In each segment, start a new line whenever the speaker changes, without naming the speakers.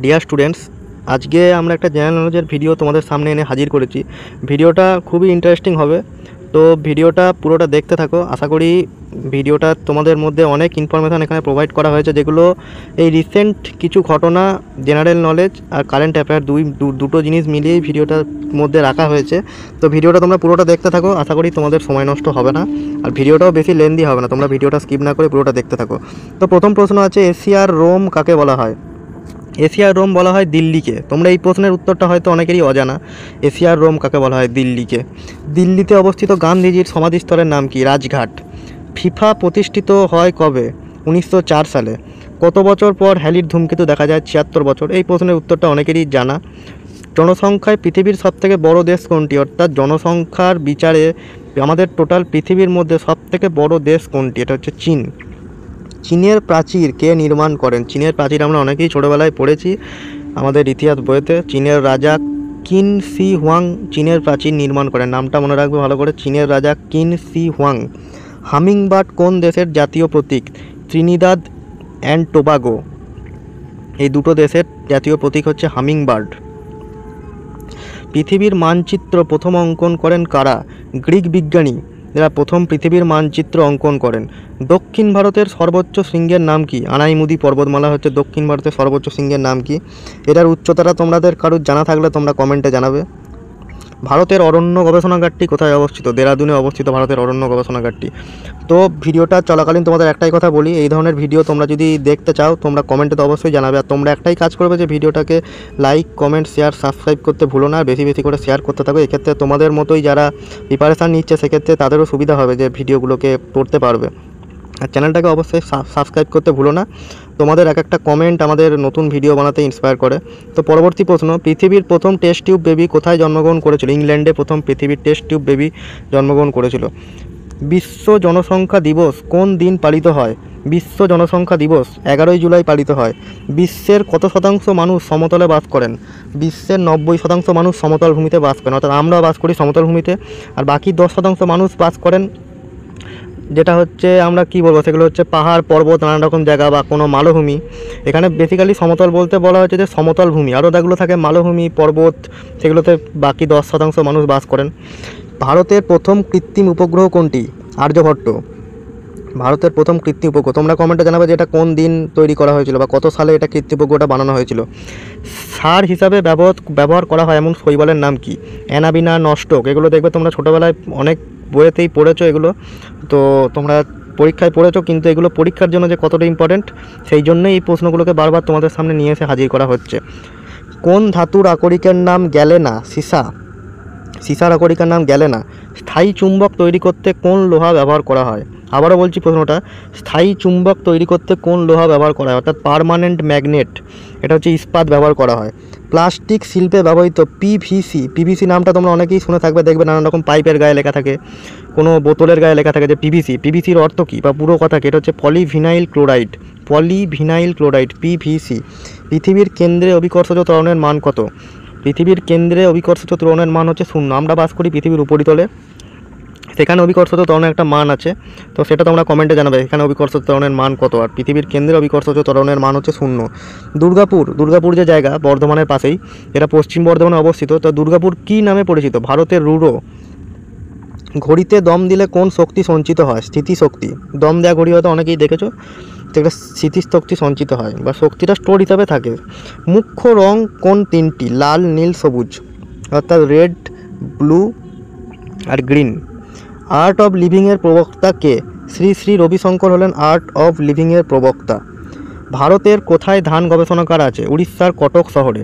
Dear students, আজকে আমরা একটা জেনারেল নলেজের ভিডিও তোমাদের সামনে এনে হাজির করেছি। ভিডিওটা খুবই ইন্টারেস্টিং হবে, তো ভিডিওটা পুরোটা দেখতে থাকো। আশা করি ভিডিওটা তোমাদের মধ্যে অনেক ইনফরমেশান এখানে প্রোভাইড করা হয়েছে, যেগুলো এই রিসেন্ট কিছু ঘটনা, জেনারেল নলেজ আর কারেন্ট অ্যাফেয়ার দুটো জিনিস মিলিয়েই ভিডিওটার মধ্যে রাখা হয়েছে। তো ভিডিওটা তোমরা পুরোটা দেখতে থাকো, আশা করি তোমাদের সময় নষ্ট হবে না, আর ভিডিওটাও বেশি লেন্দি হবে না। তোমরা ভিডিওটা স্কিপ না করে পুরোটা দেখতে থাকো। তো প্রথম প্রশ্ন আছে, এশিয়ার রোম কাকে বলা হয়? এশিয়ার রোম বলা হয় দিল্লিকে। তোমরা এই প্রশ্নের উত্তরটা হয়তো অনেকেরই অজানা। এশিয়ার রোম কাকে বলা হয়? দিল্লিকে। দিল্লিতে অবস্থিত গান্ধীজির সমাধিস্থলের নাম কি? রাজঘাট। ফিফা প্রতিষ্ঠিত হয় কবে? 1904 সালে। কত বছর পর হ্যালির ধূমকেতু দেখা যায়? 76 বছর। এই প্রশ্নের উত্তরটা অনেকেরই জানা। জনসংখ্যায় পৃথিবীর সবথেকে বড় দেশ কোনটি? অর্থাৎ জনসংখ্যার বিচারে আমাদের টোটাল পৃথিবীর মধ্যে সবথেকে বড় দেশ কোনটি? এটা হচ্ছে চীন। চীনের প্রাচীর কে নির্মাণ করেন? চীনের প্রাচীর আমরা অনেকেই ছোটোবেলায় পড়েছি আমাদের ইতিহাস বইতে। চীনের রাজা কিন শি হুয়াং চীনের প্রাচীর নির্মাণ করেন। নামটা মনে রাখবে ভালো করে, চীনের রাজা কিন শি হুয়াং। হামিংবার্ড কোন দেশের জাতীয় প্রতীক? Trinidad and Tobago. এই দুটো দেশের জাতীয় প্রতীক হচ্ছে হামিংবার্ড। পৃথিবীর মানচিত্র প্রথম অঙ্কন করেন কারা? গ্রিক বিজ্ঞানী, যারা প্রথম পৃথিবীর মানচিত্র অঙ্কন করেন। দক্ষিণ ভারতের সর্বোচ্চ শৃঙ্গের নাম কি? আনাইমুদি পর্বতমালা হচ্ছে দক্ষিণ ভারতের সর্বোচ্চ শৃঙ্গের নাম কি? এটার উচ্চতাটা তোমাদের কারোর জানা থাকলে তোমরা কমেন্টে জানাবে। ভারতের অরণ্য গবেষণাগারটি কোথায় অবস্থিত? দেরাদুনে অবস্থিত ভারতের অরণ্য গবেষণাগারটি। তো ভিডিওটা চলাকালীন তোমাদের একটাই কথা বলি, এই ধরনের ভিডিও তোমরা যদি দেখতে চাও তোমরা কমেন্টে তো অবশ্যই জানাবে। আর তোমরা একটাই কাজ করবে যে ভিডিওটাকে লাইক, কমেন্ট, শেয়ার, সাবস্ক্রাইব করতে ভুলো না। বেশি বেশি করে শেয়ার করতে থাকো। এক্ষেত্রে তোমাদের মতোই যারা প্রিপারেশান নিচ্ছে সেক্ষেত্রে তাদেরও সুবিধা হবে, যে ভিডিওগুলোকে পড়তে পারবে। আর চ্যানেলটাকে অবশ্যই সাবস্ক্রাইব করতে ভুলো না। তোমাদের এক একটা কমেন্ট আমাদের নতুন ভিডিও বানাতে ইন্সপায়ার করে। তো পরবর্তী প্রশ্ন, পৃথিবীর প্রথম টেস্ট টিউব বেবি কোথায় জন্মগ্রহণ করেছিল? ইংল্যান্ডে প্রথম পৃথিবীর টেস্ট টিউব বেবি জন্মগ্রহণ করেছিল। বিশ্ব জনসংখ্যা দিবস কোন দিন পালিত হয়? বিশ্ব জনসংখ্যা দিবস 11ই জুলাই পালিত হয়। বিশ্বের কত শতাংশ মানুষ সমতলে বাস করেন? বিশ্বের 90% মানুষ সমতল ভূমিতে বাস করেন, অর্থাৎ আমরা বাস করি সমতল ভূমিতে। আর বাকি 10% মানুষ বাস করেন, যেটা হচ্ছে আমরা কি বলবো, সেগুলো হচ্ছে পাহাড়, পর্বত, নানান রকম জায়গা বা কোনো মালভূমি। এখানে বেসিক্যালি সমতল বলতে বলা হচ্ছে যে সমতল ভূমি, আরও যেগুলো থাকে মালভূমি, পর্বত, সেগুলোতে বাকি 10% মানুষ বাস করেন। ভারতের প্রথম কৃত্রিম উপগ্রহ কোনটি? আর্যভট্ট। ভারতের প্রথম কৃত্রিম উপগ্রহ, তোমরা কমেন্টে জানাবে যে এটা কোন দিন তৈরি করা হয়েছিল বা কত সালে এটা কৃত্রিম উপগ্রহটা বানানো হয়েছিল। সার হিসাবে ব্যবহার করা হয় এমন শৈবালের নাম কি? অ্যানাবিনা, নস্টক। এগুলো দেখবে তোমরা ছোটোবেলায় অনেক বইয়েতেই পড়েছো এগুলো, তো তোমরা পরীক্ষায় পড়েছো, কিন্তু এগুলো পরীক্ষার জন্য যে কতটা ইম্পর্টেন্ট সেই জন্যই এই প্রশ্নগুলোকে বারবার তোমাদের সামনে নিয়ে এসে হাজির করা হচ্ছে। কোন ধাতুর আকরিকের নাম গ্যালেনা? সীসা। সীসার আকরিকের নাম গ্যালেনা। স্থায়ী চুম্বক তৈরি করতে কোন লোহা ব্যবহার করা হয়? আবারও বলছি প্রশ্নটা, স্থায়ী চুম্বক তৈরি করতে কোন লোহা ব্যবহার করা হয়? অর্থাৎ পার্মানেন্ট ম্যাগনেট, এটা হচ্ছে ইস্পাত ব্যবহার করা হয়। প্লাস্টিক শিল্পে ব্যবহৃত পিভিসি, পিভিসি নামটা তোমরা অনেকেই শুনে থাকবে, দেখবে নানান রকম পাইপের গায়ে লেখা থাকে, কোনো বোতলের গায়ে লেখা থাকে যে পিভিসি। পিভিসির অর্থ কী বা পুরো কথা কি? এটা হচ্ছে polyvinyl chloride. Polyvinyl chloride, PVC. পৃথিবীর কেন্দ্রে অভিকর্ষজ ত্বরণের মান কত? পৃথিবীর কেন্দ্রে অভিকর্ষজ ত্বরণের মান হচ্ছে 0। আমরা বাস করি পৃথিবীর উপরিতলে, সেখানে অভিকর্ষজ ত্বরণের একটা মান আছে, তো সেটা তোমরা কমেন্টে জানাবে এখানে অভিকর্ষজ ত্বরণের মান কত। আর পৃথিবীর কেন্দ্রে অভিকর্ষজ ত্বরণের মান হচ্ছে 0। দুর্গাপুর যে জায়গা বর্ধমানের পাশেই, এটা পশ্চিম বর্ধমানে অবস্থিত। তো দুর্গাপুর কী নামে পরিচিত? ভারতের রুরো। ঘড়িতে দম দিলে কোন শক্তি সঞ্চিত হয়? স্থিতিশক্তি। দম দেওয়া ঘড়ি হয়তো অনেকেই দেখেছো, সেটা স্মৃতিশক্তি সঞ্চিত হয় বা শক্তিটা স্টোর হিসাবে থাকে। মুখ্য রং কোন তিনটি? লাল, নীল, সবুজ, অর্থাৎ রেড, ব্লু আর গ্রিন। আর্ট অফ লিভিংয়ের প্রবক্তা কে? শ্রী শ্রী রবিশঙ্কর হলেন আর্ট অফ লিভিংয়ের প্রবক্তা। ভারতের কোথায় ধান গবেষণাগার আছে? উড়িষ্যার কটক শহরে।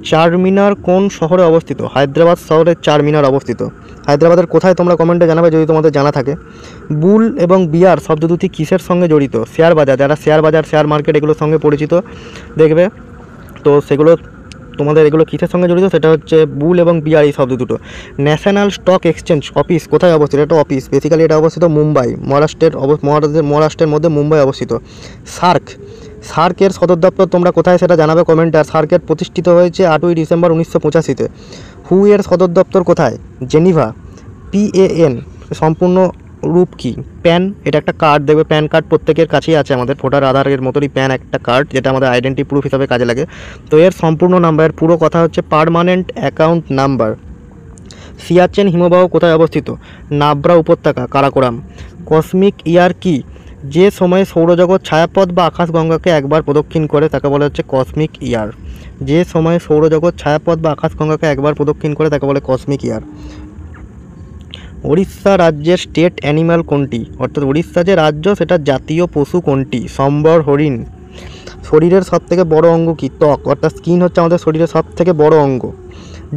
চারমিনার কোন শহরে অবস্থিত? হায়দ্রাবাদ শহরের চারমিনার অবস্থিত। হায়দ্রাবাদের কোথায় তোমরা কমেন্টে জানাবে যদি তোমাদের জানা থাকে। বুল এবং বিয়ার শব্দ দুটি কিসের সঙ্গে জড়িত? শেয়ার বাজার। যারা শেয়ার বাজার, শেয়ার মার্কেট এগুলোর সঙ্গে পরিচিত দেখবে, তো সেগুলো তোমাদের এগুলো কিসের সঙ্গে জড়িত? সেটা হচ্ছে বুল এবং বিয়ার, এই শব্দ দুটো। ন্যাশনাল স্টক এক্সচেঞ্জ অফিস কোথায় অবস্থিত? এটা অফিস বেসিক্যালি এটা অবস্থিত মুম্বাই, মহারাষ্ট্রের মধ্যে মুম্বাই অবস্থিত। সার্কের সদর দপ্তর তোমরা কোথায় সেটা জানাবে কমেন্টে। আর সার্কের প্রতিষ্ঠিত হয়েছে 8ই ডিসেম্বর 1985-তে। হু এর সদর দপ্তর কোথায়? জেনিভা। PAN সম্পূর্ণ রূপ কি? প্যান, এটা একটা কার্ড, দেখবে প্যান কার্ড প্রত্যেকের কাছেই আছে, আমাদের ভোটার আধারের মতোই প্যান একটা কার্ড, যেটা আমাদের আইডেন্টি প্রুফ হিসাবে কাজে লাগে। তো এর সম্পূর্ণ নাম্বার, পুরো কথা হচ্ছে পার্মানেন্ট অ্যাকাউন্ট নাম্বার। সিয়াচেন হিমবাহ কোথায় অবস্থিত? নাব্রা উপত্যকা, কারাকোরাম। কসমিক ইয়ার কি? যে সময়ে সৌরজগৎ ছায়াপথ বা আকাশগঙ্গাকে একবার প্রদক্ষিণ করে তাকে বলা হচ্ছে কসমিক ইয়ার। যে সময়ে সৌরজগৎ ছায়াপথ বা আকাশগঙ্গাকে একবার প্রদক্ষিণ করে তাকে বলে কসমিক ইয়ার। উড়িষ্যা রাজ্যের স্টেট অ্যানিম্যাল কোনটি? অর্থাৎ উড়িষ্যা যে রাজ্য, সেটা জাতীয় পশু কোনটি? সম্বর হরিণ। শরীরের সবথেকে বড় অঙ্গ কি? ত্বক, অর্থাৎ স্কিন হচ্ছে আমাদের শরীরের সবথেকে বড় অঙ্গ।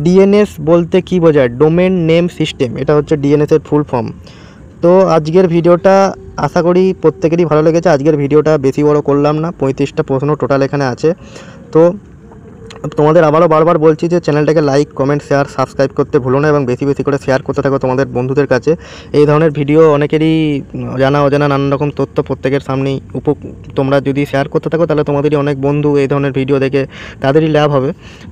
ডিএনএস বলতে কি বোঝায়? ডোমেন নেম সিস্টেম, এটা হচ্ছে ডিএনএস এর ফুল ফর্ম। তো আজকের ভিডিওটা আশা করি প্রত্যেকেরই ভালো লেগেছে। আজকের ভিডিওটা বেশি বড় করলাম না, 35টা প্রশ্ন টোটাল এখানে আছে। তো তোমাদের আবারও বারবার বলছি যে চ্যানেলটাকে লাইক, কমেন্ট, শেয়ার, সাবস্ক্রাইব করতে ভুলো না এবং বেশি বেশি করে শেয়ার করতে থাকো তোমাদের বন্ধুদের কাছে। এই ধরনের ভিডিও অনেকেরই জানা অজানা নানান রকম তথ্য প্রত্যেকের সামনেই তোমরা যদি শেয়ার করতে থাকো তাহলে তোমাদেরই অনেক বন্ধু এই ধরনের ভিডিও দেখে তাদেরই লাভ হবে।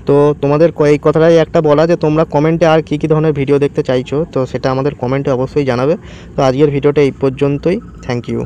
তো তোমাদের এই কথাটাই একটা বলা যে তোমরা কমেন্টে আর কী কী ধরনের ভিডিও দেখতে চাইছো, তো সেটা আমাদের কমেন্টে অবশ্যই জানাবে। তো আজকের ভিডিওটা এই পর্যন্তই। Thank you.